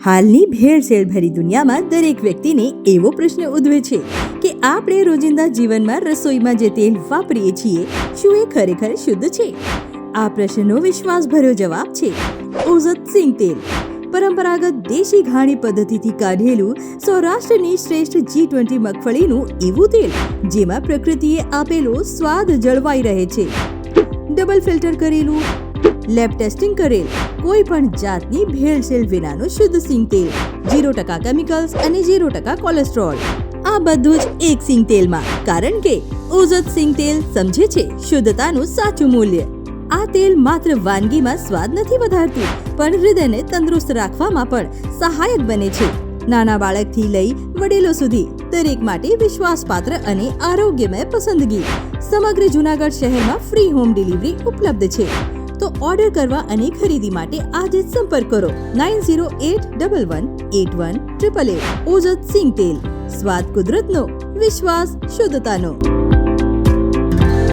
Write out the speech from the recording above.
હાલની ભેળસેળ ભરી દુનિયામાં દરેક વ્યક્તિને એવો પ્રશ્ન ઉદ્ભવે છે કે આપણે રોજિંદા જીવનમાં રસોઈમાં જે તેલ વાપરીએ છીએ શું એ ખરેખર શુદ્ધ છે? આ પ્રશ્નનો વિશ્વાસભર્યો જવાબ છે ઓઝત સિંગ તેલ. પરંપરાગત દેશી ઘાણી પદ્ધતિથી કાઢેલું સૌરાષ્ટ્રની શ્રેષ્ઠ G20 મગફળીનું એવું તેલ જેમાં પ્રકૃતિએ આપેલો સ્વાદ જળવાઈ રહે છે. ડબલ ફિલ્ટર કરેલું, લેબ ટેસ્ટિંગ કરેલ, કોઈ પણ જાતની ભેળસેળ વિનાનું શુદ્ધ સિંગ તેલ, 0% કેમિકલ્સ અને 0% કોલેસ્ટ્રોલ. આ બધું જ એક સિંગ તેલમાં, કારણ કે ઓઝત સિંગ તેલ સમજે છે શુદ્ધતાનું સાચું મૂલ્ય. આ તેલ માત્ર વાનગીમાં સ્વાદ નથી વધારતું, પણ હૃદયને તંદુરસ્ત રાખવામાં પણ સહાયક બને છે. નાના બાળકથી લઈ વડીલો સુધી દરેક માટે વિશ્વાસપાત્ર અને આરોગ્યમય પસંદગી. સમગ્ર જૂનાગઢ શહેરમાં ફ્રી હોમ ડિલિવરી ઉપલબ્ધ છે. તો ઓર્ડર કરવા અને ખરીદી માટે આજે જ સંપર્ક કરો 9081181888. ઓઝત સિંગ તેલ, સ્વાદ કુદરતનો, વિશ્વાસ શુદ્ધતાનો.